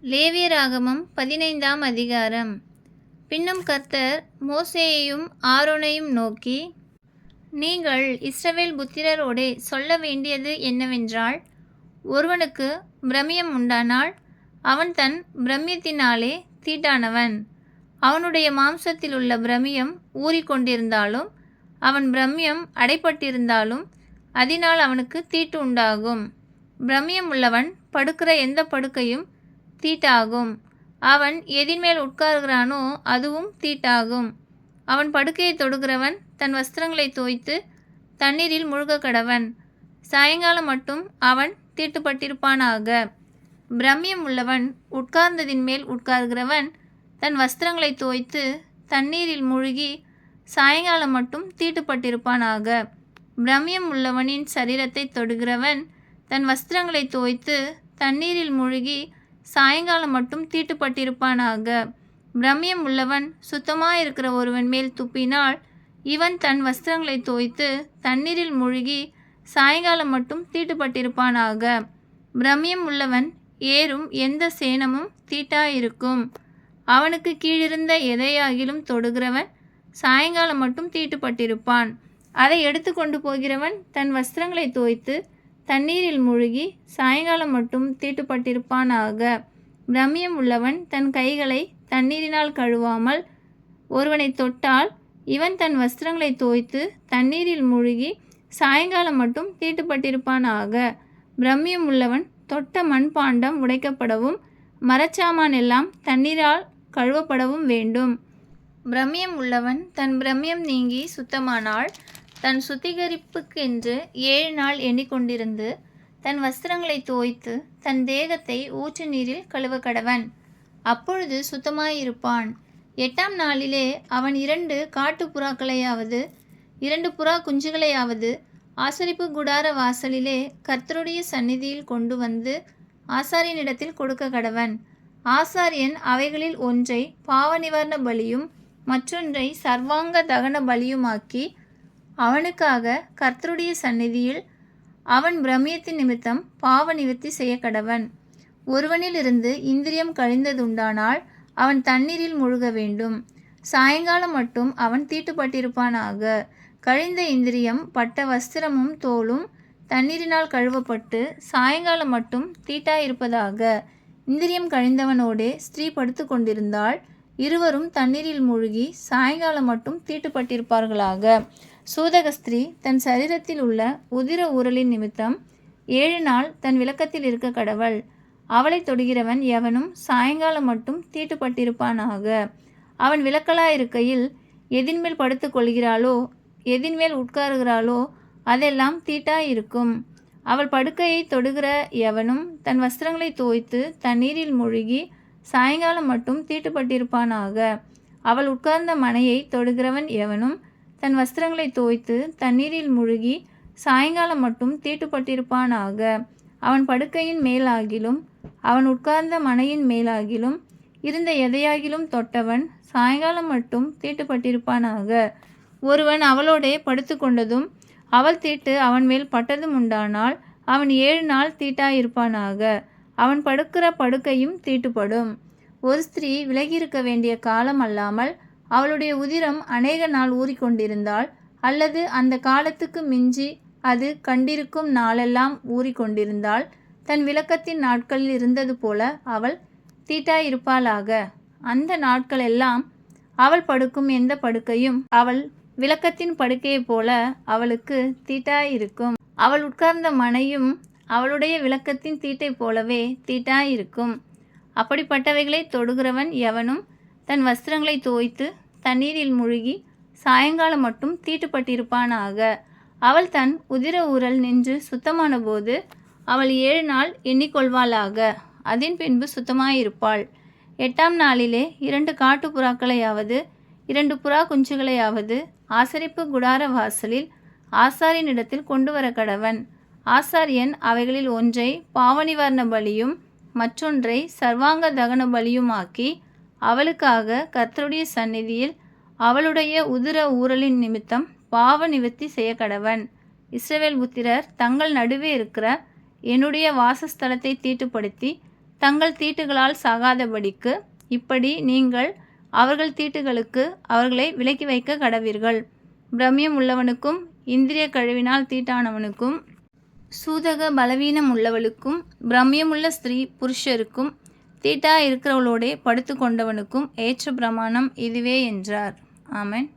லேவியராகமம் 15ஆம் அதிகாரம். பின்னும் கர்த்தர் மோசேயையும் ஆரோனையும் நோக்கி, நீங்கள் இஸ்ரவேல் புத்திரரோடே சொல்ல வேண்டியது என்னவென்றால், ஒருவனுக்கு பிரமியம் உண்டானால் அவன் தன் பிரமியத்தினாலே தீட்டானவன். அவனுடைய மாம்சத்திலுள்ள பிரமியம் ஊறிக்கொண்டிருந்தாலும் அவன் பிரமியம் அடைப்பட்டிருந்தாலும் அதனால் அவனுக்கு தீட்டு உண்டாகும். பிரமியம் உள்ளவன் படுக்கிற எந்த படுக்கையும் தீட்டாகும். அவன் எதின்மேல் உட்காருகிறானோ அதுவும் தீட்டாகும். அவன் படுக்கையை தொடுகிறவன் தன் வஸ்திரங்களை தோய்த்து தண்ணீரில் முழுக கடவன். சாயங்காலம் மட்டும் அவன் தீட்டுப்பட்டிருப்பானாக. பிரமியம் உள்ளவன் உட்கார்ந்ததின் மேல் உட்கார்கிறவன் தன் வஸ்திரங்களை தோய்த்து தண்ணீரில் மூழ்கி சாயங்காலம் மட்டும் தீட்டுப்பட்டிருப்பானாக. பிரமியம் உள்ளவனின் சரீரத்தை தொடுகிறவன் தன் வஸ்திரங்களை தோய்த்து தண்ணீரில் மூழ்கி சாயங்காலம் மட்டும் தீட்டுப்பட்டிருப்பானாக. பிரமியம் உள்ளவன் சுத்தமாயிருக்கிற ஒருவன் மேல் துப்பினால் இவன் தன் வஸ்திரங்களை தோய்த்து தண்ணீரில் மூழ்கி சாயங்காலம் மட்டும் தீட்டுப்பட்டிருப்பானாக. பிரமியம் உள்ளவன் ஏறும் எந்த சேனமும் தீட்டாயிருக்கும். அவனுக்கு கீழிருந்த எதையாகிலும் தொடுகிறவன் சாயங்காலம் மட்டும் தீட்டுப்பட்டிருப்பான். அதை எடுத்து கொண்டு போகிறவன் தன் வஸ்திரங்களை தோய்த்து தண்ணீரில் மூழ்கி சாயங்காலம் மட்டும் தீட்டுப்பட்டிருப்பானாக. பிரமியம் உள்ளவன் தன் கைகளை தண்ணீரினால் கழுவாமல் ஒருவனை தொட்டால் இவன் தன் வஸ்திரங்களை தோய்த்து தண்ணீரில் மூழ்கி சாயங்காலம் மட்டும் தீட்டுப்பட்டிருப்பானாக. பிரமியம் உள்ளவன் தொட்ட மண்பாண்டம் உடைக்கப்படவும் மரச்சாமான் எல்லாம் தண்ணீரால் கழுவப்படவும் வேண்டும். பிரமியம் உள்ளவன் தன் பிரமியம் நீங்கி சுத்தமானால் தன் சுத்திகரிப்புக்கென்று 7 நாள் எண்ணிக்கொண்டிருந்து தன் வஸ்திரங்களை தோய்த்து தன் தேகத்தை ஊற்று நீரில் கழுவ கடவன். அப்பொழுது சுத்தமாயிருப்பான். 8ஆம் நாளிலே அவன் 2 காட்டுப்புறாக்களையாவது 2 புறா குஞ்சுகளையாவது ஆசரிப்பு கூடார வாசலிலே கர்த்தருடைய சந்நிதியில் கொண்டு வந்து ஆசாரியனிடத்தில் கொடுக்க கடவன். ஆசாரியன் அவைகளில் ஒன்றை பாவ நிவாரண பலியும் மற்றொன்றை சர்வாங்க தகன பலியுமாக்கி அவனுக்காக கர்த்தருடைய சந்நிதியில் அவன் பிரமியத்தின் நிமித்தம் பாவ நிவர்த்தி செய்ய கடவன். ஒருவனிலிருந்து இந்திரியம் கழிந்ததுண்டானால் அவன் தண்ணீரில் முழுக வேண்டும். சாயங்காலம் மட்டும் அவன் தீட்டுப்பட்டிருப்பானாக. கழிந்த இந்திரியம் பட்ட வஸ்திரமும் தோலும் தண்ணீரினால் கழுவப்பட்டு சாயங்காலம் மட்டும் தீட்டாயிருப்பதாக. இந்திரியம் கழிந்தவனோடே ஸ்திரீ படுத்து கொண்டிருந்தால் இருவரும் தண்ணீரில் மூழ்கி சாயங்காலம் மட்டும் தீட்டுப்பட்டிருப்பார்களாக. சூதக ஸ்திரீ தன் சரீரத்தில் உள்ள உதிர ஊரலின் நிமித்தம் 7 நாள் தன் விலக்கத்தில் இருக்க கடவள். அவளை தொடுகிறவன் எவனும் சாயங்காலம் மட்டும் தீட்டுப்பட்டிருப்பானாக. அவன் விலக்கலாயிருக்கையில் எதின்மேல் படுத்து கொள்கிறாளோ எதின்மேல் உட்காருகிறாளோ அதெல்லாம் தீட்டாயிருக்கும். அவள் படுக்கையை தொடுகிற எவனும் தன் வஸ்திரங்களை தோய்த்து தண்ணீரில் மூழ்கி சாயங்காலம் மட்டும் தீட்டுப்பட்டிருப்பானாக. அவள் உட்கார்ந்த மனையை தொடுகிறவன் எவனும் தன் வஸ்திரங்களை தோய்த்து தண்ணீரில் மூழ்கி சாயங்காலம் மட்டும் தீட்டுப்பட்டிருப்பானாக. அவன் படுக்கையின் மேலாகிலும் அவன் உட்கார்ந்த மனையின் மேலாகிலும் இருந்த எதையாகிலும் தொட்டவன் சாயங்காலம் மட்டும் தீட்டுப்பட்டிருப்பானாக. ஒருவன் அவளோடே படுத்து கொண்டதும் அவள் தீட்டு அவன் மேல் பட்டதும் உண்டானால் அவன் 7 நாள் தீட்டாயிருப்பானாக. அவன் படுக்கிற படுக்கையும் தீட்டுப்படும். ஒரு ஸ்திரீ விலகியிருக்க வேண்டிய காலம் அல்லாமல் அவளுடைய உதிரம் அநேக நாள் ஊறிக்கொண்டிருந்தாள் அல்லது அந்த காலத்துக்கு மிஞ்சி அது கண்டிருக்கும் நாளெல்லாம் ஊறிக்கொண்டிருந்தாள் தன் விலக்கத்தின் நாட்களில் இருந்தது போல அவள் தீட்டாயிருப்பாளாக. அந்த நாட்களெல்லாம் அவள் படுக்கும் எந்த படுக்கையும் அவள் விலக்கத்தின் படுக்கையைப் போல அவளுக்கு தீட்டாயிருக்கும். அவள் உட்கார்ந்த மனையும் அவளுடைய விலக்கத்தின் தீட்டை போலவே தீட்டாயிருக்கும். அப்படிப்பட்டவைகளை தொடுகிறவன் எவனும் தன் வஸ்திரங்களை தோய்த்து தண்ணீரில் மூழ்கி சாயங்காலம் மட்டும் தீட்டுப்பட்டிருப்பானாக. அவள் தன் உதிர ஊரல் நின்று சுத்தமான போது அவள் 7 நாள் எண்ணிக்கொள்வாளாக. அதன் பின்பு சுத்தமாயிருப்பாள். 8ஆம் நாளிலே 2 காட்டுப்புறாக்களையாவது 2 புறா குஞ்சுகளையாவது ஆசரிப்பு குடார வாசலில் ஆசாரியனிடத்தில் கொண்டு வர கடவன். ஆசாரியன் அவைகளில் ஒன்றை பாவநிவாரண பலியும் மற்றொன்றை சர்வாங்க தகன பலியுமாக்கி அவளுக்காக கர்த்தருடைய சந்நிதியில் அவளுடைய உதிர ஊரலின் நிமித்தம் பாவ நிவர்த்தி செய்ய கடவன். இஸ்ரவேல் புத்திரர் தங்கள் நடுவே இருக்கிற என்னுடைய வாசஸ்தலத்தை தீட்டுப்படுத்தி தங்கள் தீட்டுகளால் சாகாதபடிக்கு இப்படி நீங்கள் அவர்கள் தீட்டுகளுக்கு அவர்களை விலக்கி வைக்க கடவீர்கள். பிரமியம் உள்ளவனுக்கும் இந்திரிய கழிவினால் தீட்டானவனுக்கும் சூதக பலவீனம் உள்ளவளுக்கும் பிரமியமுள்ள ஸ்திரீ புருஷருக்கும் தீட்டா இருக்கிறவளோடே படுத்து கொண்டவனுக்கும் ஏற்ற பிரமாணம் இதுவே என்றார். ஆமென்.